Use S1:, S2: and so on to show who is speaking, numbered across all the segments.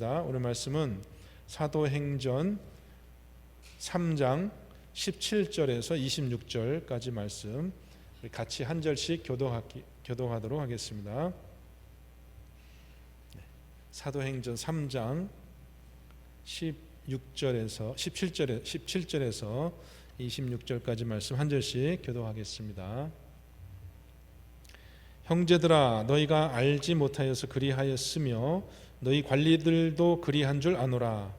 S1: 하겠습니다. 오늘 말씀은 사도행전 3장 17절에서 26절까지 말씀 같이 한 절씩 교독하도록 하겠습니다. 사도행전 3장 17절에서 26절까지 말씀 한 절씩 교독하겠습니다. 형제들아, 너희가 알지 못하여서 그리하였으며 너희 관리들도 그리한 줄 아노라.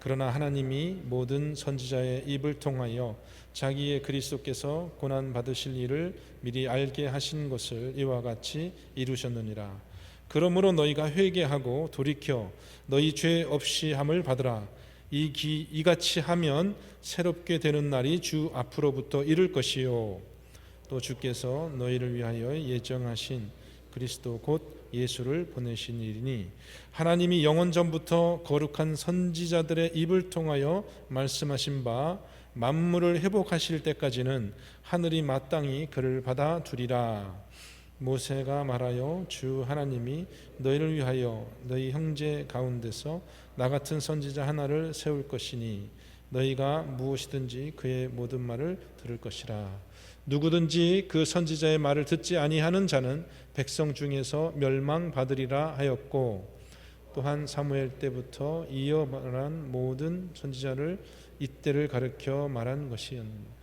S1: 그러나 하나님이 모든 선지자의 입을 통하여 자기의 그리스도께서 고난 받으실 일을 미리 알게 하신 것을 이와 같이 이루셨느니라. 그러므로 너희가 회개하고 돌이켜 너희 죄 없이 함을 받으라. 이같이 하면 새롭게 되는 날이 주 앞으로부터 이를 것이요, 또 주께서 너희를 위하여 예정하신 그리스도 곧 예수를 보내신 일이니 하나님이 영원 전부터 거룩한 선지자들의 입을 통하여 말씀하신 바 만물을 회복하실 때까지는 하늘이 마땅히 그를 받아두리라. 모세가 말하여 주 하나님이 너희를 위하여 너희 형제 가운데서 나 같은 선지자 하나를 세울 것이니 너희가 무엇이든지 그의 모든 말을 들을 것이라. 누구든지 그 선지자의 말을 듣지 아니하는 자는 백성 중에서 멸망받으리라 하였고, 또한 사무엘 때부터 이어 말한 모든 선지자를 이때를 가르쳐 말한 것이었느니라.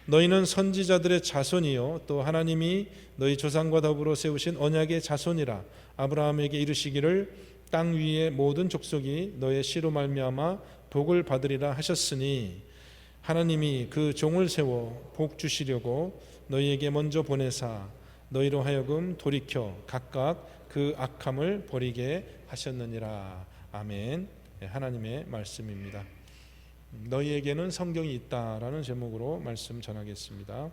S1: 너희는 선지자들의 자손이요 또 하나님이 너희 조상과 더불어 세우신 언약의 자손이라. 아브라함에게 이르시기를 땅 위의 모든 족속이 너의 씨로 말미암아 복을 받으리라 하셨으니 하나님이 그 종을 세워 복 주시려고 너희에게 먼저 보내사 너희로 하여금 돌이켜 각각 그 악함을 버리게 하셨느니라. 아멘. 하나님의 말씀입니다. 너희에게는 성경이 있다라는 제목으로 말씀 전하겠습니다.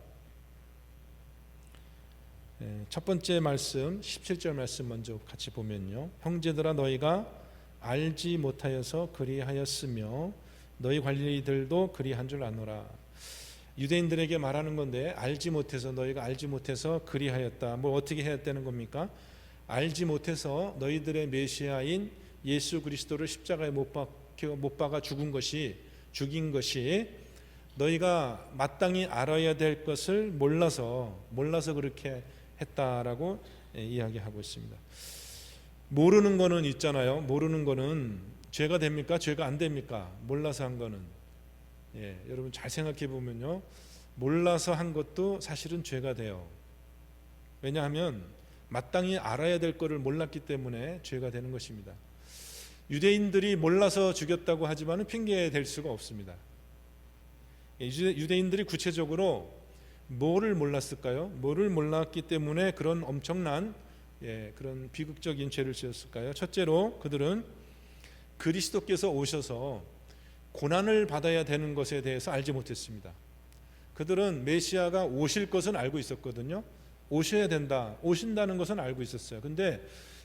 S1: 첫 번째 말씀 17절 말씀 먼저 같이 보면요, 형제들아, 너희가 알지 못하여서 그리하였으며 너희 관리들도 그리한 줄 아노라. 유대인들에게 말하는 건데, 알지 못해서, 너희가 알지 못해서 그리하였다. 뭐 어떻게 해야 되는 겁니까? 알지 못해서 너희들의 메시아인 예수 그리스도를 십자가에 못 박아 죽인 것이 너희가 마땅히 알아야 될 것을 몰라서 그렇게 했다라고 이야기하고 있습니다. 모르는 거는 있잖아요. 모르는 거는 죄가 됩니까? 죄가 안 됩니까? 몰라서 한 거는. 여러분 잘 생각해 보면요, 몰라서 한 것도 사실은 죄가 돼요. 왜냐하면 마땅히 알아야 될 거를 몰랐기 때문에 죄가 되는 것입니다. 유대인들이 몰라서 죽였다고 하지만 핑계 댈 수가 없습니다. 유대인들이 구체적으로 뭐를 몰랐을까요? 뭐를 몰랐기 때문에 그런 엄청난 그런 비극적인 죄를 지었을까요? 첫째로 그들은 그리스도께서 오셔서 고난을 받아야 되는 것에 대해서 알지 못했습니다. 그들은 메시아가 오실 것은 알고 있었거든요. 오셔야 된다, 오신다는 것은 알고 있었어요. 근데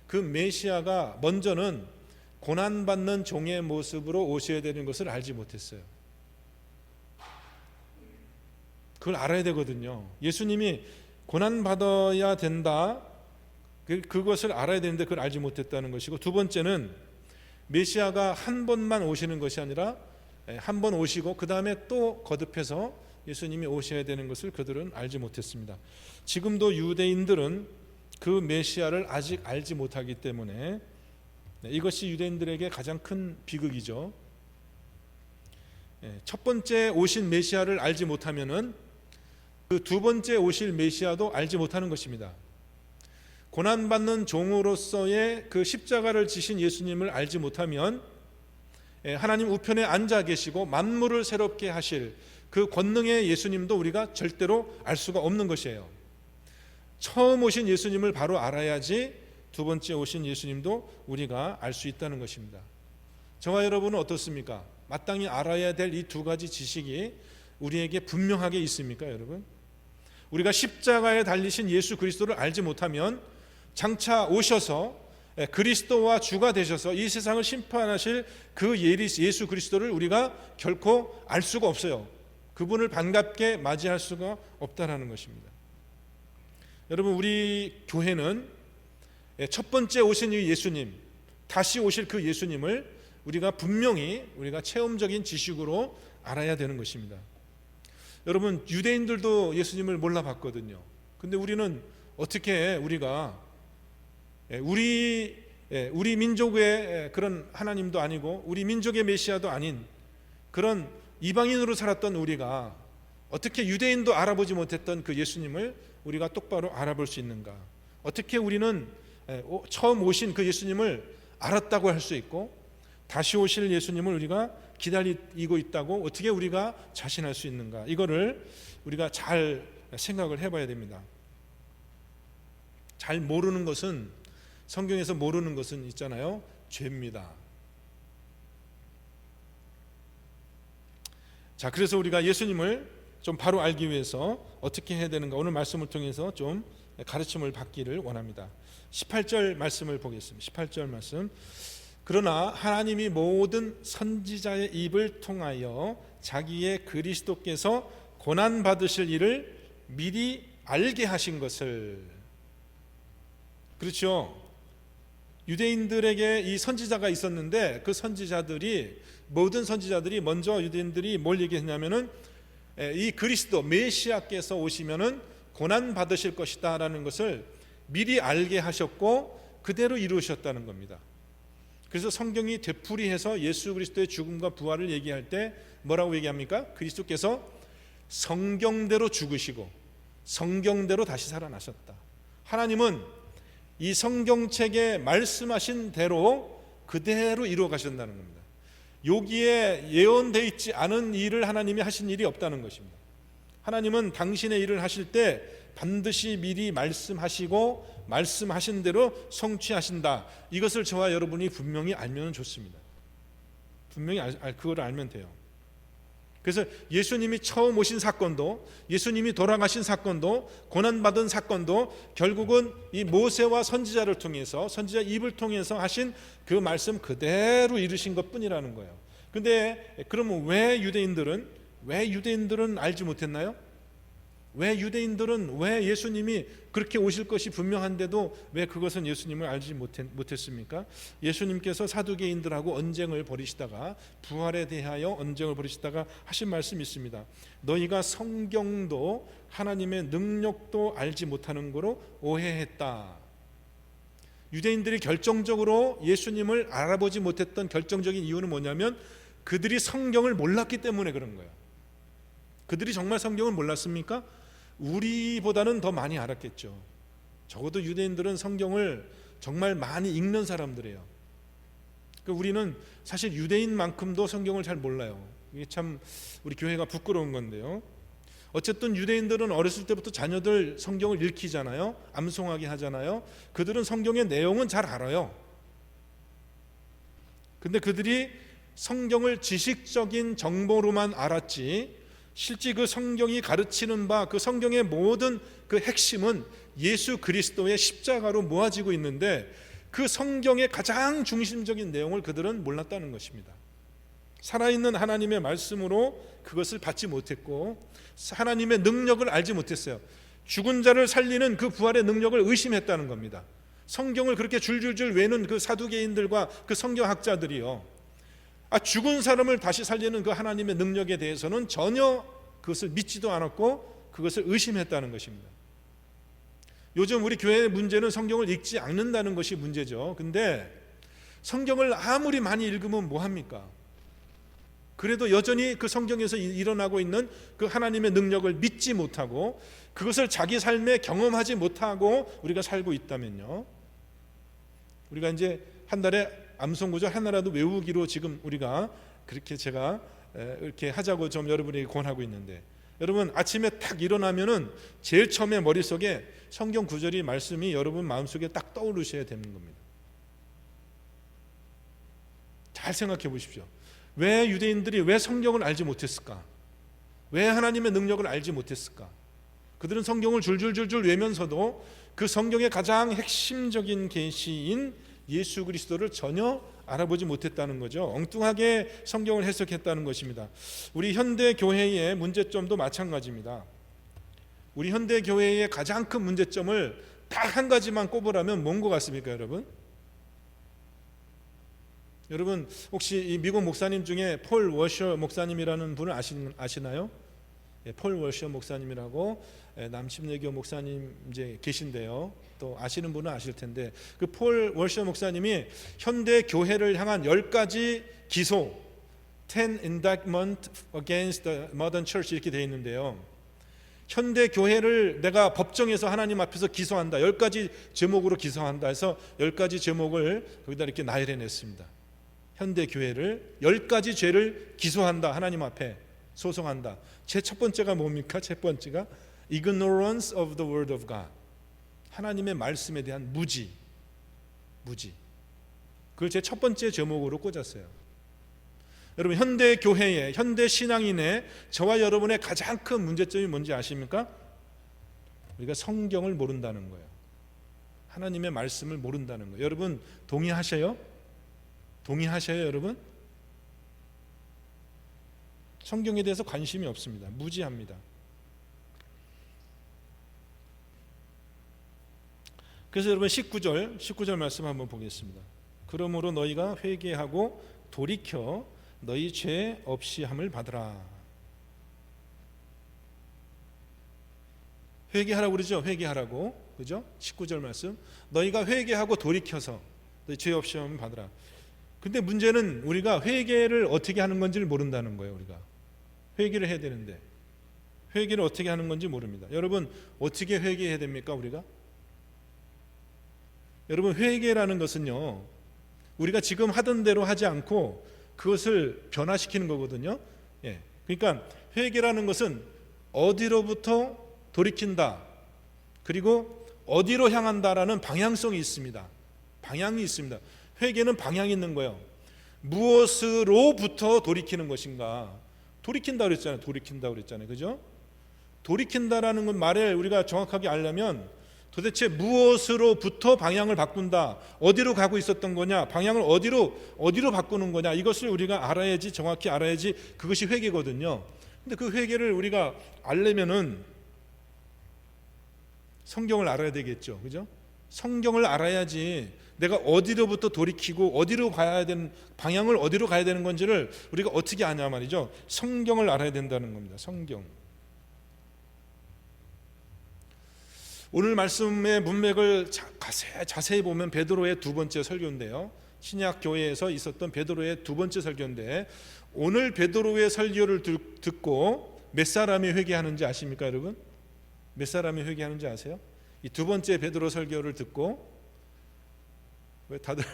S1: 그 메시아가 먼저는 고난받는 종의 모습으로 오셔야 되는 것을 알지 못했어요. 그걸 알아야 되거든요. 예수님이 고난받아야 된다, 그것을 알아야 되는데 그걸 알지 못했다는 것이고, 두 번째는 메시아가 한 번만 오시는 것이 아니라 한 번 오시고 그 다음에 또 거듭해서 예수님이 오셔야 되는 것을 그들은 알지 못했습니다. 지금도 유대인들은 그 메시아를 아직 알지 못하기 때문에 이것이 유대인들에게 가장 큰 비극이죠. 첫 번째 오신 메시아를 알지 못하면은 그 두 번째 오실 메시아도 알지 못하는 것입니다. 고난받는 종으로서의 그 십자가를 지신 예수님을 알지 못하면 하나님 우편에 앉아 계시고 만물을 새롭게 하실 그 권능의 예수님도 우리가 절대로 알 수가 없는 것이에요. 처음 오신 예수님을 바로 알아야지 두 번째 오신 예수님도 우리가 알 수 있다는 것입니다. 저와 여러분은 어떻습니까? 마땅히 알아야 될 이 두 가지 지식이 우리에게 분명하게 있습니까, 여러분? 우리가 십자가에 달리신 예수 그리스도를 알지 못하면 장차 오셔서 그리스도와 주가 되셔서 이 세상을 심판하실 그 예수 그리스도를 우리가 결코 알 수가 없어요. 그분을 반갑게 맞이할 수가 없다는 것입니다. 여러분, 우리 교회는 첫 번째 오신 이 예수님, 다시 오실 그 예수님을 우리가 분명히 우리가 체험적인 지식으로 알아야 되는 것입니다. 여러분, 유대인들도 예수님을 몰라봤거든요. 근데 우리는 어떻게 우리가 우리 민족의 그런 하나님도 아니고 우리 민족의 메시아도 아닌 그런 이방인으로 살았던 우리가 어떻게 유대인도 알아보지 못했던 그 예수님을 우리가 똑바로 알아볼 수 있는가? 어떻게 우리는 처음 오신 그 예수님을 알았다고 할 수 있고 다시 오실 예수님을 우리가 기다리고 있다고 어떻게 우리가 자신할 수 있는가? 이거를 우리가 잘 생각을 해봐야 됩니다. 잘 모르는 것은, 성경에서 모르는 것은 있잖아요, 죄입니다. 자, 그래서 우리가 예수님을 좀 바로 알기 위해서 어떻게 해야 되는가, 오늘 말씀을 통해서 좀 가르침을 받기를 원합니다. 18절 말씀을 보겠습니다. 18절 말씀. 그러나 하나님이 모든 선지자의 입을 통하여 자기의 그리스도께서 고난 받으실 일을 미리 알게 하신 것을. 그렇죠. 유대인들에게 이 선지자가 있었는데 그 선지자들이, 모든 선지자들이 먼저 유대인들이 뭘 얘기했냐면은 이 그리스도 메시아께서 오시면은 고난 받으실 것이다라는 것을 미리 알게 하셨고 그대로 이루셨다는 겁니다. 그래서 성경이 되풀이해서 예수 그리스도의 죽음과 부활을 얘기할 때 뭐라고 얘기합니까? 그리스도께서 성경대로 죽으시고 성경대로 다시 살아나셨다. 하나님은 이 성경책에 말씀하신 대로 그대로 이루어 가신다는 겁니다. 여기에 예언되어 있지 않은 일을 하나님이 하신 일이 없다는 것입니다. 하나님은 당신의 일을 하실 때 반드시 미리 말씀하시고 말씀하신 대로 성취하신다. 이것을 저와 여러분이 분명히 알면 좋습니다. 분명히 그걸 알면 돼요. 그래서 예수님이 처음 오신 사건도, 예수님이 돌아가신 사건도, 고난받은 사건도 결국은 이 모세와 선지자를 통해서, 선지자 입을 통해서 하신 그 말씀 그대로 이루신 것뿐이라는 거예요. 근데 그러면 왜 유대인들은 알지 못했나요? 왜 예수님이 그렇게 오실 것이 분명한데도 왜 그것은 예수님을 알지 못했습니까? 예수님께서 사두개인들하고 언쟁을 벌이시다가, 부활에 대하여 언쟁을 벌이시다가 하신 말씀이 있습니다. 너희가 성경도 하나님의 능력도 알지 못하는 거로 오해했다. 유대인들이 결정적으로 예수님을 알아보지 못했던 결정적인 이유는 뭐냐면 그들이 성경을 몰랐기 때문에 그런 거예요. 그들이 정말 성경을 몰랐습니까? 우리보다는 더 많이 알았겠죠. 적어도 유대인들은 성경을 정말 많이 읽는 사람들이에요. 우리는 사실 유대인만큼도 성경을 잘 몰라요. 이게 참 우리 교회가 부끄러운 건데요. 어쨌든 유대인들은 어렸을 때부터 자녀들 성경을 읽히잖아요. 암송하게 하잖아요. 그들은 성경의 내용은 잘 알아요. 근데 그들이 성경을 지식적인 정보로만 알았지 실제 그 성경이 가르치는 바, 그 성경의 모든 그 핵심은 예수 그리스도의 십자가로 모아지고 있는데 그 성경의 가장 중심적인 내용을 그들은 몰랐다는 것입니다. 살아있는 하나님의 말씀으로 그것을 받지 못했고 하나님의 능력을 알지 못했어요. 죽은 자를 살리는 그 부활의 능력을 의심했다는 겁니다. 성경을 그렇게 줄줄줄 외는 그 사두개인들과 그 성경학자들이요, 죽은 사람을 다시 살리는 그 하나님의 능력에 대해서는 전혀 그것을 믿지도 않았고 그것을 의심했다는 것입니다. 요즘 우리 교회의 문제는 성경을 읽지 않는다는 것이 문제죠. 근데 성경을 아무리 많이 읽으면 뭐합니까? 그래도 여전히 그 성경에서 일어나고 있는 그 하나님의 능력을 믿지 못하고 그것을 자기 삶에 경험하지 못하고 우리가 살고 있다면요, 우리가 이제 한 달에 암송구절 하나라도 외우기로 지금 우리가 그렇게 제가 이렇게 하자고 좀 여러분에게 권하고 있는데, 여러분 아침에 딱 일어나면은 제일 처음에 머릿속에 성경 구절이 말씀이 여러분 마음속에 딱 떠오르셔야 되는 겁니다. 잘 생각해 보십시오. 왜 유대인들이 왜 성경을 알지 못했을까? 왜 하나님의 능력을 알지 못했을까? 그들은 성경을 줄줄줄줄 외면서도 그 성경의 가장 핵심적인 계시인 예수 그리스도를 전혀 알아보지 못했다는 거죠. 엉뚱하게 성경을 해석했다는 것입니다. 우리 현대 교회의 문제점도 마찬가지입니다. 우리 현대 교회의 가장 큰 문제점을 딱 한 가지만 꼽으라면 뭔 것 같습니까, 여러분? 여러분 혹시 이 미국 목사님 중에 폴 워셔 목사님이라는 분을 아시나요? 예, 폴 워셔 목사님이라고 남침례교 목사님 이제 계신데요. 또 아시는 분은 아실 텐데 그 폴 워셔 목사님이 현대 교회를 향한 10가지 기소 10 indictment against the modern church 이렇게 되어 있는데요. 현대 교회를 내가 법정에서 하나님 앞에서 기소한다. 10가지 제목으로 기소한다 해서 10가지 제목을 거기다 이렇게 나열해 냈습니다. 현대 교회를 10가지 죄를 기소한다. 하나님 앞에 소송한다. 제 첫 번째가 뭡니까? 첫 번째가 ignorance of the word of God. 하나님의 말씀에 대한 무지. 그걸 제 첫 번째 제목으로 꽂았어요. 여러분 현대 교회의 현대 신앙인의 저와 여러분의 가장 큰 문제점이 뭔지 아십니까? 우리가 성경을 모른다는 거예요. 하나님의 말씀을 모른다는 거예요. 여러분 동의하셔요? 여러분? 성경에 대해서 관심이 없습니다. 무지합니다. 그래서 여러분 19절 말씀 한번 보겠습니다. 그러므로 너희가 회개하고 돌이켜 너희 죄 없이 함을 받으라. 회개하라고 그러죠? 회개하라고. 그죠? 19절 말씀. 너희가 회개하고 돌이켜서 너희 죄 없이 함을 받으라. 근데 문제는 우리가 회개를 어떻게 하는 건지를 모른다는 거예요. 우리가 회개를 해야 되는데 회개를 어떻게 하는 건지 모릅니다. 여러분 어떻게 회개해야 됩니까? 우리가? 여러분 회개라는 것은요 우리가 지금 하던 대로 하지 않고 그것을 변화시키는 거거든요. 예. 그러니까 회개라는 것은 어디로부터 돌이킨다 그리고 어디로 향한다라는 방향성이 있습니다. 방향이 있습니다. 회개는 방향이 있는 거예요. 무엇으로부터 돌이키는 것인가? 돌이킨다 그랬잖아요. 그죠? 돌이킨다라는 건 말을 우리가 정확하게 알려면 도대체 무엇으로부터 방향을 바꾼다. 어디로 가고 있었던 거냐? 방향을 어디로 바꾸는 거냐? 이것을 우리가 알아야지, 정확히 알아야지 그것이 회개거든요. 근데 그 회개를 우리가 알려면은 성경을 알아야 되겠죠. 그죠? 성경을 알아야지 내가 어디로부터 돌이키고 어디로 가야 되는 방향을 어디로 가야 되는 건지를 우리가 어떻게 아냐 말이죠. 성경을 알아야 된다는 겁니다. 성경. 오늘 말씀의 문맥을 자세히 보면 베드로의 두 번째 설교인데요. 신약 교회에서 있었던 베드로의 두 번째 설교인데 오늘 베드로의 설교를 듣고 몇 사람이 회개하는지 아십니까, 여러분? 몇 사람이 회개하는지 아세요? 이 두 번째 베드로 설교를 듣고 왜 다들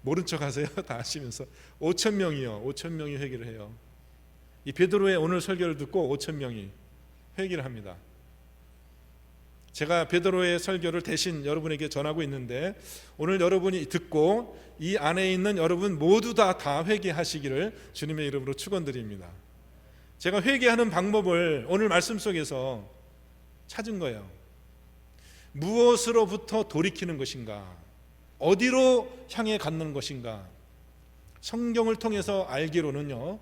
S1: 모른 척 하세요? 다 아시면서 5,000명이요. 5,000명이 회개를 해요. 이 베드로의 오늘 설교를 듣고 5,000명이 회개를 합니다. 제가 베드로의 설교를 대신 여러분에게 전하고 있는데 오늘 여러분이 듣고 이 안에 있는 여러분 모두 다 회개하시기를 주님의 이름으로 축원드립니다. 제가 회개하는 방법을 오늘 말씀 속에서 찾은 거예요. 무엇으로부터 돌이키는 것인가? 어디로 향해 갖는 것인가? 성경을 통해서 알기로는요,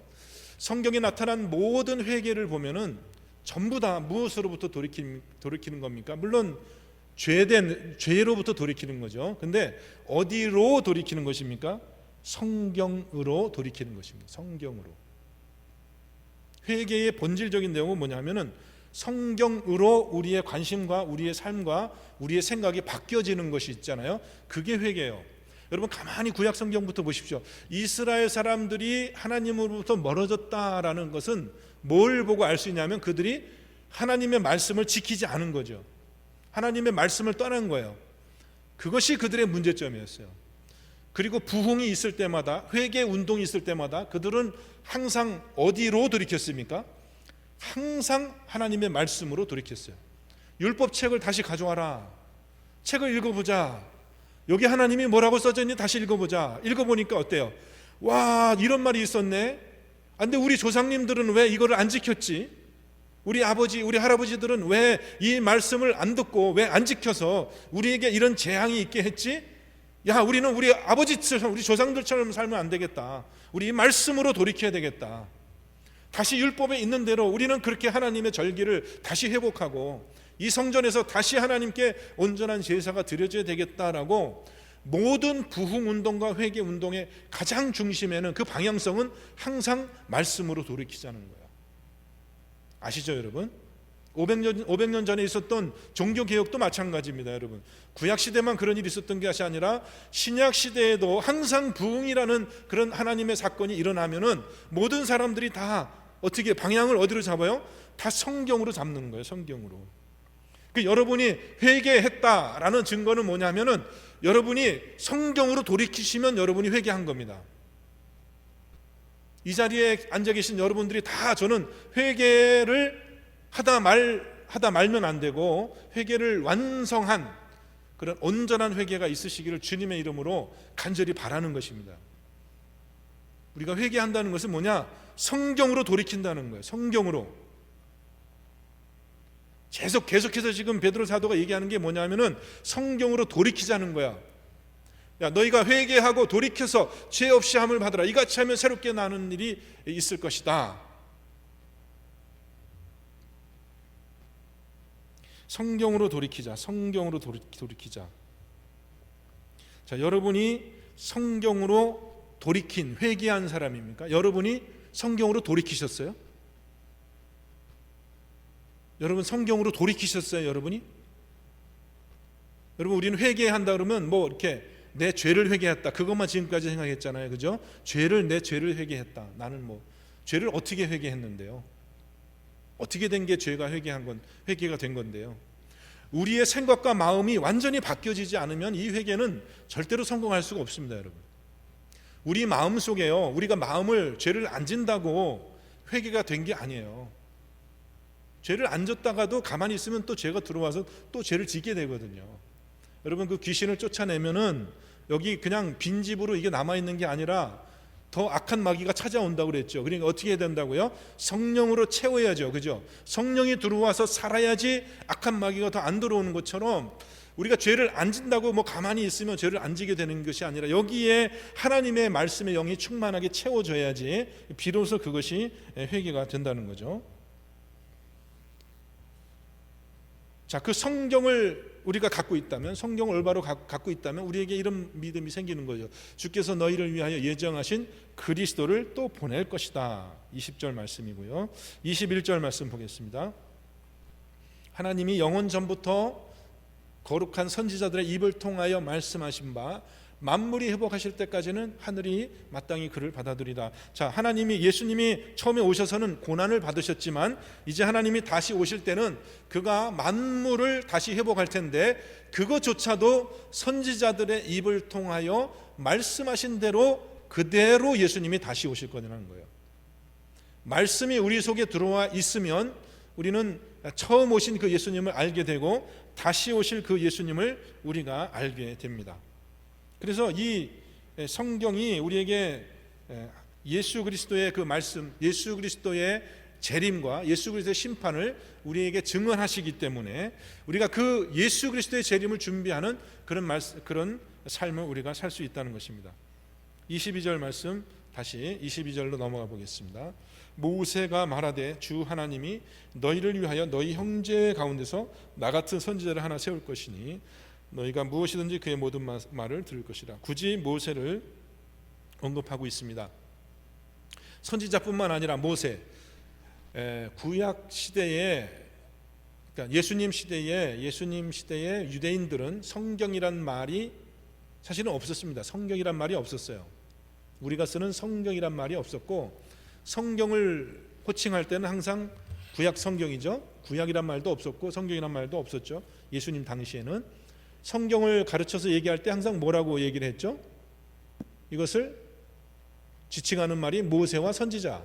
S1: 성경에 나타난 모든 회개를 보면은 전부 다 무엇으로부터 돌이키는 겁니까? 물론 죄로부터 돌이키는 거죠. 근데 어디로 돌이키는 것입니까? 성경으로 돌이키는 것입니다. 성경으로. 회개의 본질적인 내용은 뭐냐면은 성경으로 우리의 관심과 우리의 삶과 우리의 생각이 바뀌어지는 것이 있잖아요. 그게 회개예요. 여러분 가만히 구약 성경부터 보십시오. 이스라엘 사람들이 하나님으로부터 멀어졌다라는 것은 뭘 보고 알 수 있냐면 그들이 하나님의 말씀을 지키지 않은 거죠. 하나님의 말씀을 떠난 거예요. 그것이 그들의 문제점이었어요. 그리고 부흥이 있을 때마다, 회개 운동이 있을 때마다 그들은 항상 어디로 돌이켰습니까? 항상 하나님의 말씀으로 돌이켰어요. 율법책을 다시 가져와라. 책을 읽어보자. 여기 하나님이 뭐라고 써져 있는지 다시 읽어보자. 읽어보니까 어때요? 와, 이런 말이 있었네. 근데 우리 조상님들은 왜 이거를 안 지켰지? 우리 아버지, 우리 할아버지들은 왜 이 말씀을 안 듣고 왜 안 지켜서 우리에게 이런 재앙이 있게 했지? 야, 우리는 우리 아버지처럼, 우리 조상들처럼 살면 안 되겠다. 우리 이 말씀으로 돌이켜야 되겠다. 다시 율법에 있는 대로 우리는 그렇게 하나님의 절기를 다시 회복하고 이 성전에서 다시 하나님께 온전한 제사가 드려져야 되겠다라고 모든 부흥 운동과 회개 운동의 가장 중심에는 그 방향성은 항상 말씀으로 돌이키자는 거예요. 아시죠, 여러분? 500년 전에 있었던 종교개혁도 마찬가지입니다, 여러분. 구약시대만 그런 일이 있었던 것이 아니라 신약시대에도 항상 부흥이라는 그런 하나님의 사건이 일어나면은 모든 사람들이 다 어떻게 방향을 어디로 잡아요? 다 성경으로 잡는 거예요, 성경으로. 그 여러분이 회개했다라는 증거는 뭐냐면은 여러분이 성경으로 돌이키시면 여러분이 회개한 겁니다. 이 자리에 앉아 계신 여러분들이 다 저는 회개를 하다 말면 안 되고 회개를 완성한 그런 온전한 회개가 있으시기를 주님의 이름으로 간절히 바라는 것입니다. 우리가 회개한다는 것은 뭐냐? 성경으로 돌이킨다는 거예요. 성경으로. 계속해서 지금 베드로 사도가 얘기하는 게 뭐냐면은 성경으로 돌이키자는 거야. 야, 너희가 회개하고 돌이켜서 죄 없이 함을 받으라. 이같이 하면 새롭게 나는 일이 있을 것이다. 성경으로 돌이키자. 성경으로 돌이키자. 자, 여러분이 성경으로 돌이킨 회개한 사람입니까? 여러분이 성경으로 돌이키셨어요? 여러분 성경으로 돌이키셨어요, 여러분이? 여러분, 우리는 회개한다 그러면 뭐 이렇게 내 죄를 회개했다, 그것만 지금까지 생각했잖아요, 그죠? 내 죄를 회개했다. 나는 뭐 죄를 어떻게 회개했는데요? 어떻게 된 게 죄가 회개가 된 건데요? 우리의 생각과 마음이 완전히 바뀌어지지 않으면 이 회개는 절대로 성공할 수가 없습니다, 여러분. 우리 마음 속에요, 우리가 마음을 죄를 안 진다고 회개가 된 게 아니에요. 죄를 안 졌다가도 가만히 있으면 또 죄가 들어와서 또 죄를 짓게 되거든요. 여러분, 그 귀신을 쫓아내면은 여기 그냥 빈집으로 이게 남아있는 게 아니라 더 악한 마귀가 찾아온다고 그랬죠. 그러니까 어떻게 해야 된다고요? 성령으로 채워야죠, 그죠? 성령이 들어와서 살아야지 악한 마귀가 더 안 들어오는 것처럼 우리가 죄를 안 진다고 뭐 가만히 있으면 죄를 안 지게 되는 것이 아니라 여기에 하나님의 말씀의 영이 충만하게 채워져야지 비로소 그것이 회개가 된다는 거죠. 자, 그 성경을 우리가 갖고 있다면, 성경을 올바로 갖고 있다면 우리에게 이런 믿음이 생기는 거죠. 주께서 너희를 위하여 예정하신 그리스도를 또 보낼 것이다. 20절 말씀이고요. 21절 말씀 보겠습니다. 하나님이 영원 전부터 거룩한 선지자들의 입을 통하여 말씀하신 바 만물이 회복하실 때까지는 하늘이 마땅히 그를 받아들이다. 자, 예수님이 처음에 오셔서는 고난을 받으셨지만 이제 하나님이 다시 오실 때는 그가 만물을 다시 회복할 텐데 그것조차도 선지자들의 입을 통하여 말씀하신 대로 그대로 예수님이 다시 오실 거라는 거예요. 말씀이 우리 속에 들어와 있으면 우리는 처음 오신 그 예수님을 알게 되고 다시 오실 그 예수님을 우리가 알게 됩니다. 그래서 이 성경이 우리에게 예수 그리스도의 그 말씀, 예수 그리스도의 재림과 예수 그리스도의 심판을 우리에게 증언하시기 때문에 우리가 그 예수 그리스도의 재림을 준비하는 그런 삶을 우리가 살 수 있다는 것입니다. 22절 말씀 다시 22절로 넘어가 보겠습니다. 모세가 말하되 주 하나님이 너희를 위하여 너희 형제 가운데서 나 같은 선지자를 하나 세울 것이니 너희가 무엇이든지 그의 모든 말을 들을 것이라. 굳이 모세를 언급하고 있습니다. 선지자뿐만 아니라 모세, 구약 시대에, 그러니까 예수님 시대에 유대인들은 성경이란 말이 사실은 없었습니다. 성경이란 말이 없었어요. 우리가 쓰는 성경이란 말이 없었고 성경을 호칭할 때는 항상 구약 성경이죠. 구약이란 말도 없었고 성경이란 말도 없었죠. 예수님 당시에는 성경을 가르쳐서 얘기할 때 항상 뭐라고 얘기를 했죠? 이것을 지칭하는 말이 모세와 선지자.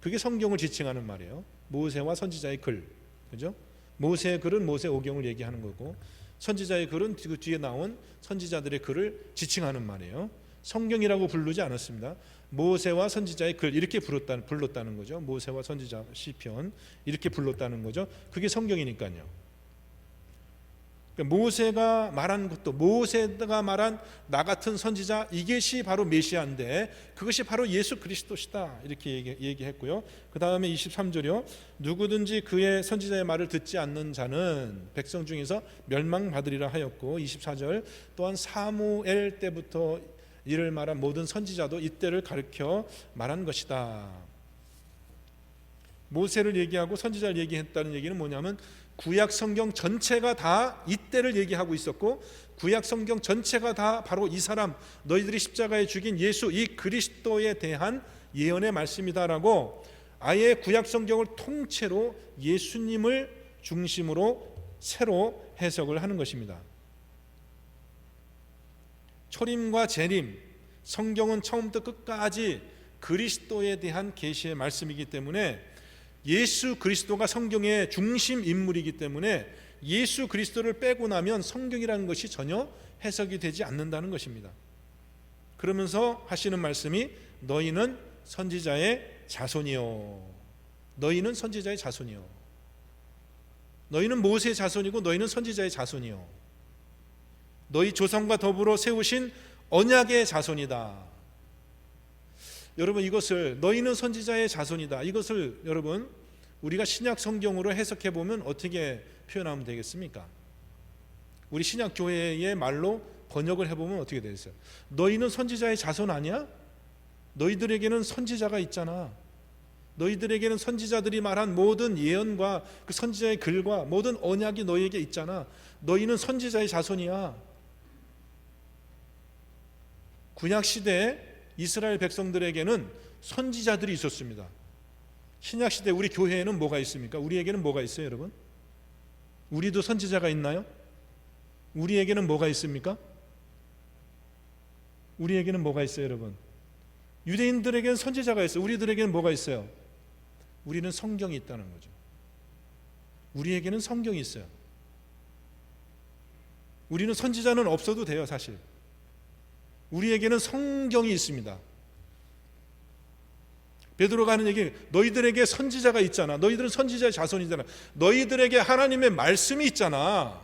S1: 그게 성경을 지칭하는 말이에요. 모세와 선지자의 글. 그죠? 모세의 글은 모세오경을 얘기하는 거고 선지자의 글은 그 뒤에 나온 선지자들의 글을 지칭하는 말이에요. 성경이라고 부르지 않았습니다. 모세와 선지자의 글 이렇게 불렀다는 거죠. 모세와 선지자 시편 이렇게 불렀다는 거죠. 그게 성경이니까요. 모세가 말한 것도, 모세가 말한 나 같은 선지자, 이것이 바로 메시아인데 그것이 바로 예수 그리스도시다, 이렇게 얘기했고요. 그 다음에 23절이요. 누구든지 그의 선지자의 말을 듣지 않는 자는 백성 중에서 멸망받으리라 하였고, 24절 또한 사무엘 때부터 이를 말한 모든 선지자도 이때를 가르쳐 말한 것이다. 모세를 얘기하고 선지자를 얘기했다는 얘기는 뭐냐면 구약 성경 전체가 다 이때를 얘기하고 있었고, 구약 성경 전체가 다 바로 이 사람, 너희들이 십자가에 죽인 예수, 이 그리스도에 대한 예언의 말씀이다라고 아예 구약 성경을 통째로 예수님을 중심으로 새로 해석을 하는 것입니다. 초림과 재림, 성경은 처음부터 끝까지 그리스도에 대한 계시의 말씀이기 때문에, 예수 그리스도가 성경의 중심 인물이기 때문에 예수 그리스도를 빼고 나면 성경이라는 것이 전혀 해석이 되지 않는다는 것입니다. 그러면서 하시는 말씀이 너희는 선지자의 자손이요, 너희는 선지자의 자손이요, 너희는 모세의 자손이고 너희는 선지자의 자손이요, 너희 조상과 더불어 세우신 언약의 자손이다. 여러분, 이것을 너희는 선지자의 자손이다, 이것을 여러분 우리가 신약 성경으로 해석해 보면 어떻게 표현하면 되겠습니까? 우리 신약 교회의 말로 번역을 해보면 어떻게 되겠어요? 너희는 선지자의 자손 아니야? 너희들에게는 선지자가 있잖아. 너희들에게는 선지자들이 말한 모든 예언과 그 선지자의 글과 모든 언약이 너희에게 있잖아. 너희는 선지자의 자손이야. 구약 시대에 이스라엘 백성들에게는 선지자들이 있었습니다. 신약 시대 우리 교회에는 뭐가 있습니까? 우리에게는 뭐가 있어요, 여러분? 우리도 선지자가 있나요? 우리에게는 뭐가 있습니까? 우리에게는 뭐가 있어요, 여러분? 유대인들에게는 선지자가 있어요. 우리들에게는 뭐가 있어요? 우리는 성경이 있다는 거죠. 우리에게는 성경이 있어요. 우리는 선지자는 없어도 돼요, 사실. 우리에게는 성경이 있습니다. 베드로가 하는 얘기, 너희들에게 선지자가 있잖아. 너희들은 선지자의 자손이잖아. 너희들에게 하나님의 말씀이 있잖아.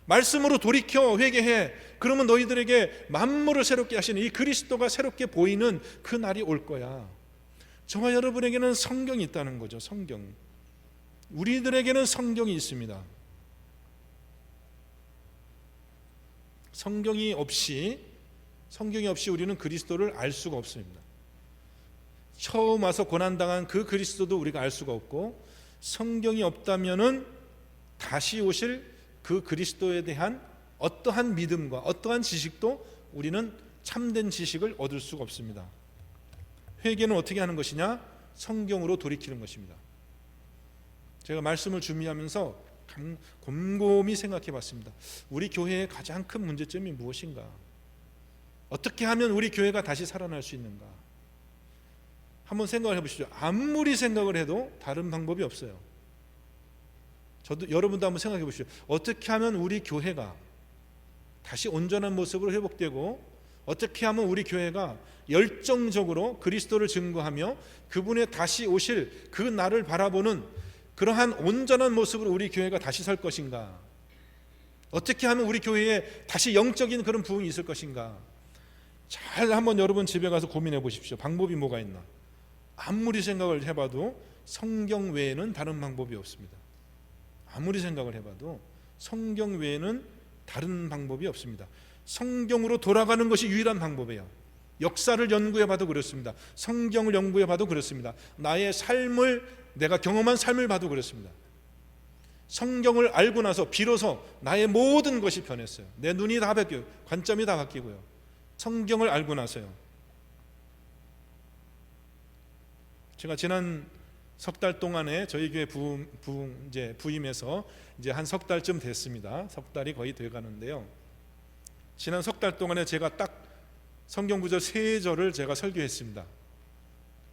S1: 말씀으로 돌이켜 회개해. 그러면 너희들에게 만물을 새롭게 하시는 이 그리스도가 새롭게 보이는 그 날이 올 거야. 저와 여러분에게는 성경이 있다는 거죠. 성경. 우리들에게는 성경이 있습니다. 성경이 없이 우리는 그리스도를 알 수가 없습니다. 처음 와서 고난당한 그 그리스도도 우리가 알 수가 없고, 성경이 없다면은 다시 오실 그 그리스도에 대한 어떠한 믿음과 어떠한 지식도 우리는 참된 지식을 얻을 수가 없습니다. 회개는 어떻게 하는 것이냐? 성경으로 돌이키는 것입니다. 제가 말씀을 준비하면서 곰곰이 생각해 봤습니다. 우리 교회의 가장 큰 문제점이 무엇인가? 어떻게 하면 우리 교회가 다시 살아날 수 있는가? 한번 생각을 해보시죠. 아무리 생각을 해도 다른 방법이 없어요. 여러분도 한번 생각해 보시죠. 어떻게 하면 우리 교회가 다시 온전한 모습으로 회복되고, 어떻게 하면 우리 교회가 열정적으로 그리스도를 증거하며 그분의 다시 오실 그 날을 바라보는 그러한 온전한 모습으로 우리 교회가 다시 설 것인가? 어떻게 하면 우리 교회에 다시 영적인 그런 부흥이 있을 것인가? 잘 한번 여러분 집에 가서 고민해 보십시오. 방법이 뭐가 있나? 아무리 생각을 해봐도 성경 외에는 다른 방법이 없습니다. 아무리 생각을 해봐도 성경 외에는 다른 방법이 없습니다. 성경으로 돌아가는 것이 유일한 방법이에요. 역사를 연구해봐도 그렇습니다. 성경을 연구해봐도 그렇습니다. 나의 삶을, 내가 경험한 삶을 봐도 그렇습니다. 성경을 알고 나서 비로소 나의 모든 것이 변했어요. 내 눈이 다 바뀌어요. 관점이 다 바뀌고요. 성경을 알고 나서요. 제가 지난 석 달 동안에 저희 교회 부임해서 이제 한 석 달쯤 됐습니다. 석 달이 거의 돼 가는데요. 지난 석 달 동안에 제가 딱 성경 구절 3절을 제가 설교했습니다.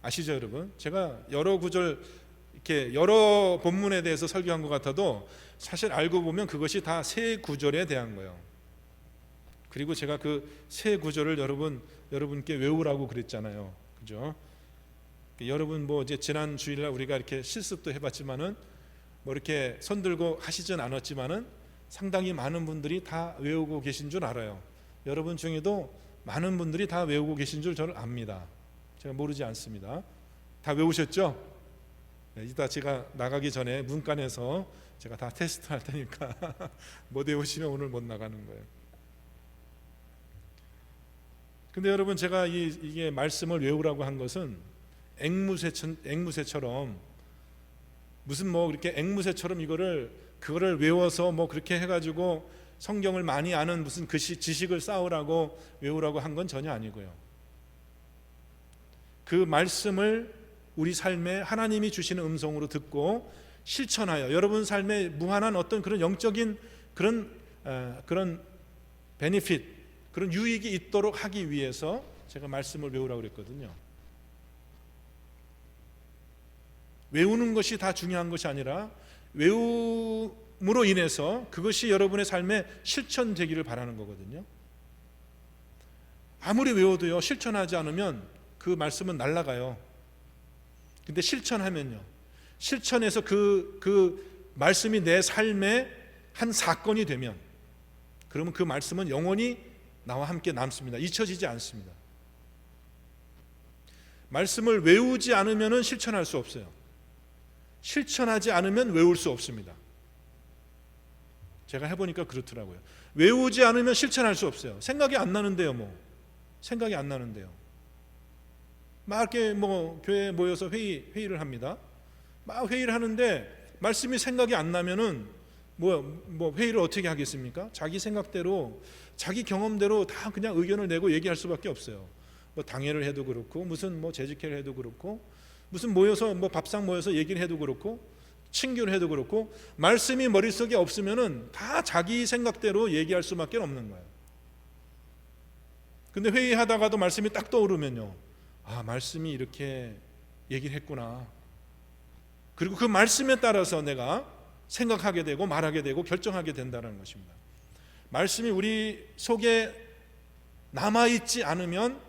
S1: 아시죠, 여러분? 제가 여러 구절 이렇게 여러 본문에 대해서 설교한 것 같아도 사실 알고 보면 그것이 다 세 구절에 대한 거예요. 그리고 제가 그 세 구절을 여러분께 외우라고 그랬잖아요. 그죠? 여러분 이제 지난 주일날 우리가 이렇게 실습도 해봤지만은 이렇게 손 들고 하시진 않았지만은 상당히 많은 분들이 다 외우고 계신 줄 알아요. 여러분 중에도 많은 분들이 다 외우고 계신 줄 저는 압니다. 제가 모르지 않습니다. 다 외우셨죠? 이따 제가 나가기 전에 문간에서 제가 다 테스트 할 테니까 못 외우시면 오늘 못 나가는 거예요. 근데 여러분, 제가 이게 말씀을 외우라고 한 것은 앵무새처럼 무슨 뭐 이렇게 앵무새처럼 그거를 외워서 뭐 그렇게 해가지고 성경을 많이 아는 무슨 그 지식을 쌓으라고 외우라고 한 건 전혀 아니고요. 그 말씀을 우리 삶에 하나님이 주시는 음성으로 듣고 실천하여 여러분 삶에 무한한 어떤 그런 영적인 그런 베니핏, 그런 유익이 있도록 하기 위해서 제가 말씀을 외우라고 그랬거든요. 외우는 것이 다 중요한 것이 아니라 외움으로 인해서 그것이 여러분의 삶에 실천되기를 바라는 거거든요. 아무리 외워도요, 실천하지 않으면 그 말씀은 날아가요. 근데 실천하면요, 실천해서 그 말씀이 내 삶의 한 사건이 되면, 그러면 그 말씀은 영원히 나와 함께 남습니다. 잊혀지지 않습니다. 말씀을 외우지 않으면 실천할 수 없어요. 실천하지 않으면 외울 수 없습니다. 제가 해보니까 그렇더라고요. 외우지 않으면 실천할 수 없어요. 생각이 안 나는데요. 생각이 안 나는데요. 막 이렇게 뭐 교회에 모여서 회의를 합니다. 막 회의를 하는데 말씀이 생각이 안 나면은 뭐 회의를 어떻게 하겠습니까? 자기 생각대로, 자기 경험대로 다 그냥 의견을 내고 얘기할 수밖에 없어요. 뭐 당회를 해도 그렇고, 무슨 뭐 재직회를 해도 그렇고, 무슨 모여서 뭐 밥상 모여서 얘기를 해도 그렇고, 친교를 해도 그렇고, 말씀이 머릿속에 없으면은 다 자기 생각대로 얘기할 수밖에 없는 거예요. 근데 회의하다가도 말씀이 딱 떠오르면요, 아, 말씀이 이렇게 얘기를 했구나. 그리고 그 말씀에 따라서 내가 생각하게 되고 말하게 되고 결정하게 된다는 것입니다. 말씀이 우리 속에 남아있지 않으면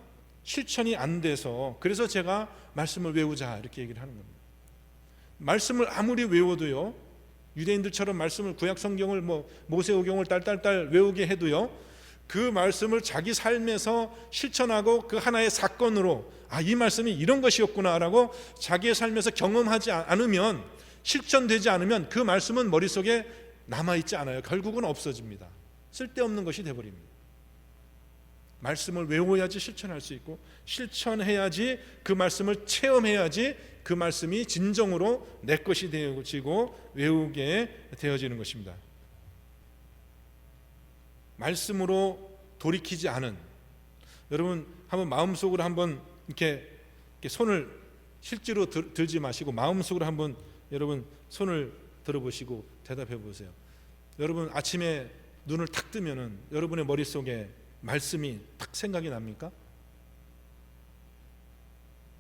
S1: 실천이 안 돼서, 그래서 제가 말씀을 외우자 이렇게 얘기를 하는 겁니다. 말씀을 아무리 외워도요, 유대인들처럼 말씀을, 구약 성경을 뭐 모세오경을 딸딸딸 외우게 해도요, 그 말씀을 자기 삶에서 실천하고 그 하나의 사건으로, 아, 이 말씀이 이런 것이었구나 라고 자기의 삶에서 경험하지 않으면, 실천되지 않으면 그 말씀은 머릿속에 남아있지 않아요. 결국은 없어집니다. 쓸데없는 것이 되어버립니다. 말씀을 외워야지 실천할 수 있고, 실천해야지 그 말씀을 체험해야지 그 말씀이 진정으로 내 것이 되어지고 외우게 되어지는 것입니다. 말씀으로 돌이키지 않은, 여러분 한번 마음속으로 한번 이렇게 손을 실제로 들지 마시고 마음속으로 한번 여러분 손을 들어보시고 대답해 보세요. 여러분 아침에 눈을 탁 뜨면은 여러분의 머릿속에 말씀이 탁 생각이 납니까?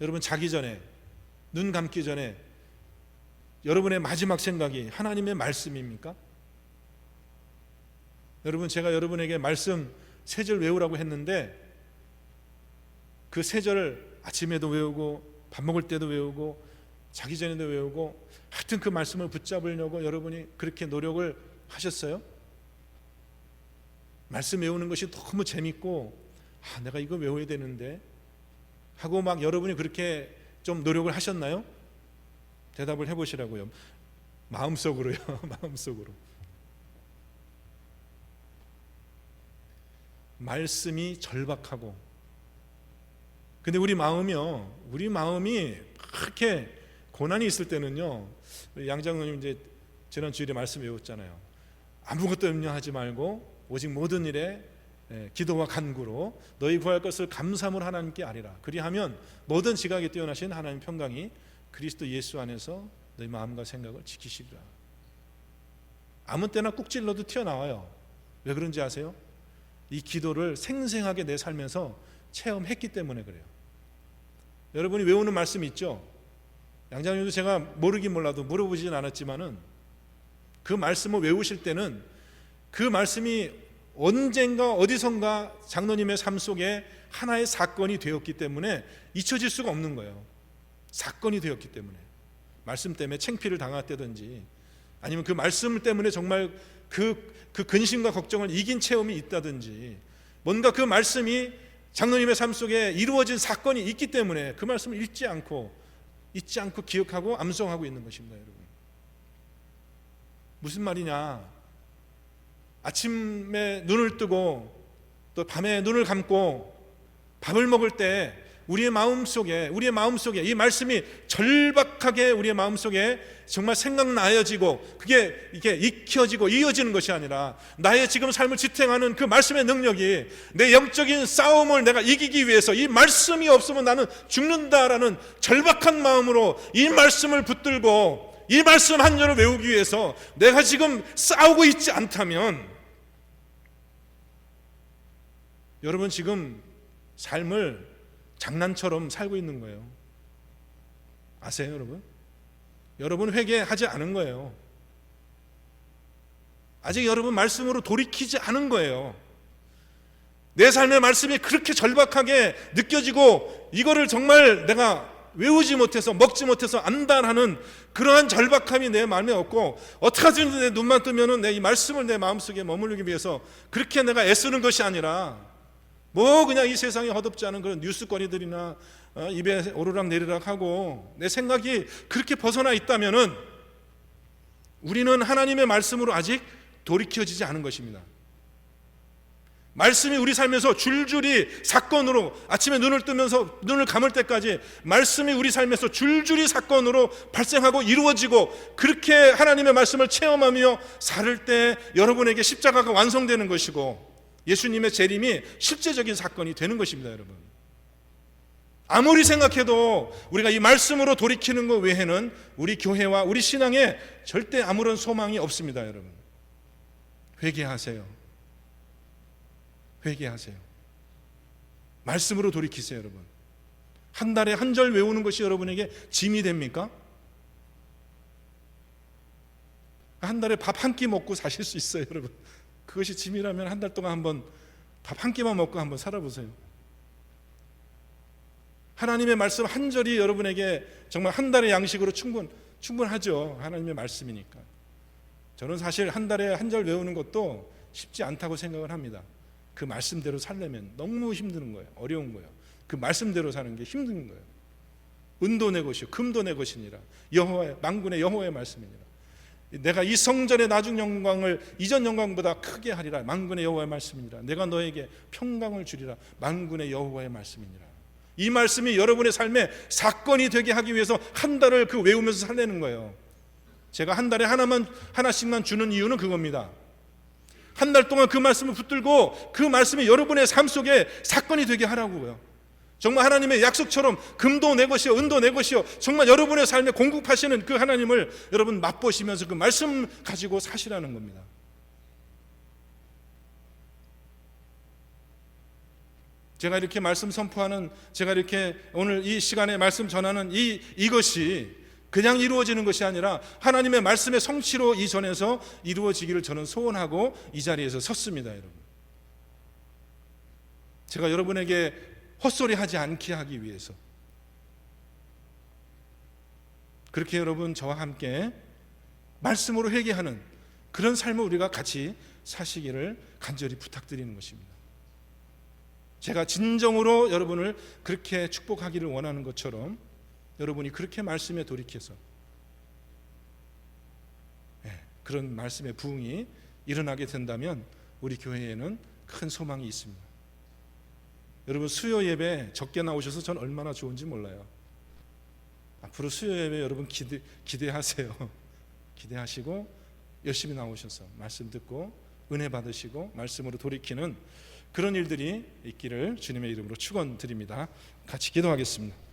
S1: 여러분 자기 전에, 눈 감기 전에 여러분의 마지막 생각이 하나님의 말씀입니까? 여러분, 제가 여러분에게 말씀 3절 외우라고 했는데 그 3절을 아침에도 외우고 밥 먹을 때도 외우고 자기 전에도 외우고, 하여튼 그 말씀을 붙잡으려고 여러분이 그렇게 노력을 하셨어요? 말씀 외우는 것이 너무 재밌고, 아, 내가 이거 외워야 되는데 하고 막 여러분이 그렇게 좀 노력을 하셨나요? 대답을 해보시라고요. 마음속으로요. 마음속으로. 말씀이 절박하고, 근데 우리 마음이 그렇게 고난이 있을 때는요, 양 장로님 이제 지난 주일에 말씀 외웠잖아요. 아무것도 염려하지 말고 오직 모든 일에 기도와 간구로 너희 구할 것을 감사함으로 하나님께 아뢰라. 그리하면 모든 지각에 뛰어나신 하나님 평강이 그리스도 예수 안에서 너희 마음과 생각을 지키시리라. 아무 때나 꾹 찔러도 튀어나와요. 왜 그런지 아세요? 이 기도를 생생하게 내 삶에서 체험했기 때문에 그래요. 여러분이 외우는 말씀이 있죠? 양장님도 제가 모르긴 몰라도 물어보진 않았지만은 그 말씀을 외우실 때는 그 말씀이 언젠가 어디선가 장로님의 삶 속에 하나의 사건이 되었기 때문에 잊혀질 수가 없는 거예요. 사건이 되었기 때문에. 말씀 때문에 창피를 당했다든지 아니면 그 말씀 때문에 정말 그 근심과 걱정을 이긴 체험이 있다든지, 뭔가 그 말씀이 장로님의 삶 속에 이루어진 사건이 있기 때문에 그 말씀을 잊지 않고 기억하고 암송하고 있는 것입니다. 여러분, 무슨 말이냐? 아침에 눈을 뜨고 또 밤에 눈을 감고 밥을 먹을 때 우리의 마음속에 이 말씀이 절박하게 우리의 마음속에 정말 생각나여지고 그게 이게 익혀지고 이어지는 것이 아니라, 나의 지금 삶을 지탱하는 그 말씀의 능력이 내 영적인 싸움을 내가 이기기 위해서 이 말씀이 없으면 나는 죽는다라는 절박한 마음으로 이 말씀을 붙들고 이 말씀 한 절을 외우기 위해서 내가 지금 싸우고 있지 않다면, 여러분 지금 삶을 장난처럼 살고 있는 거예요. 아세요, 여러분? 여러분 회개하지 않은 거예요. 아직 여러분 말씀으로 돌이키지 않은 거예요. 내 삶의 말씀이 그렇게 절박하게 느껴지고 이거를 정말 내가 외우지 못해서 먹지 못해서 안다라는 그러한 절박함이 내 마음에 없고, 어떻게 하든지 내 눈만 뜨면은 내 이 말씀을 내 마음속에 머무르기 위해서 그렇게 내가 애쓰는 것이 아니라, 뭐 그냥 이 세상에 헛없지 않은 그런 뉴스거리들이나 입에 오르락 내리락 하고 내 생각이 그렇게 벗어나 있다면은 우리는 하나님의 말씀으로 아직 돌이켜지지 않은 것입니다. 말씀이 우리 삶에서 줄줄이 사건으로, 아침에 눈을 뜨면서 눈을 감을 때까지 말씀이 우리 삶에서 줄줄이 사건으로 발생하고 이루어지고, 그렇게 하나님의 말씀을 체험하며 살 때 여러분에게 십자가가 완성되는 것이고 예수님의 재림이 실제적인 사건이 되는 것입니다. 여러분, 아무리 생각해도 우리가 이 말씀으로 돌이키는 것 외에는 우리 교회와 우리 신앙에 절대 아무런 소망이 없습니다. 여러분, 회개하세요. 회개하세요. 말씀으로 돌이키세요. 여러분, 한 달에 한 절 외우는 것이 여러분에게 짐이 됩니까? 한 달에 밥 한 끼 먹고 사실 수 있어요. 여러분, 그것이 짐이라면 한 달 동안 한번 밥 한 끼만 먹고 한번 살아보세요. 하나님의 말씀 한 절이 여러분에게 정말 한 달의 양식으로 충분하죠. 하나님의 말씀이니까. 저는 사실 한 달에 한 절 외우는 것도 쉽지 않다고 생각을 합니다. 그 말씀대로 살려면 너무 힘든 거예요. 어려운 거예요. 그 말씀대로 사는 게 힘든 거예요. 은도 내 것이요 금도 내 것이니라. 여호와의 만군의 여호와의 말씀이니라. 내가 이 성전의 나중 영광을 이전 영광보다 크게 하리라. 만군의 여호와의 말씀이니라. 내가 너에게 평강을 주리라. 만군의 여호와의 말씀이니라. 이 말씀이 여러분의 삶에 사건이 되게 하기 위해서 한 달을 그 외우면서 살려는 거예요. 제가 한 달에 하나씩만 주는 이유는 그겁니다. 한 달 동안 그 말씀을 붙들고 그 말씀이 여러분의 삶 속에 사건이 되게 하라고요. 정말 하나님의 약속처럼 금도 내 것이요 은도 내 것이요, 정말 여러분의 삶에 공급하시는 그 하나님을 여러분 맛보시면서 그 말씀 가지고 사시라는 겁니다. 제가 이렇게 말씀 선포하는, 제가 이렇게 오늘 이 시간에 말씀 전하는 이것이 그냥 이루어지는 것이 아니라 하나님의 말씀의 성취로 이전에서 이루어지기를 저는 소원하고 이 자리에서 섰습니다. 여러분, 제가 여러분에게 헛소리 하지 않게 하기 위해서 그렇게 여러분 저와 함께 말씀으로 회개하는 그런 삶을 우리가 같이 사시기를 간절히 부탁드리는 것입니다. 제가 진정으로 여러분을 그렇게 축복하기를 원하는 것처럼 여러분이 그렇게 말씀에 돌이켜서 그런 말씀의 부흥이 일어나게 된다면 우리 교회에는 큰 소망이 있습니다. 여러분, 수요 예배 적게 나오셔서 전 얼마나 좋은지 몰라요. 앞으로 수요 예배 여러분 기대하세요. 기대하시고 열심히 나오셔서 말씀 듣고 은혜 받으시고 말씀으로 돌이키는 그런 일들이 있기를 주님의 이름으로 축원드립니다. 같이 기도하겠습니다.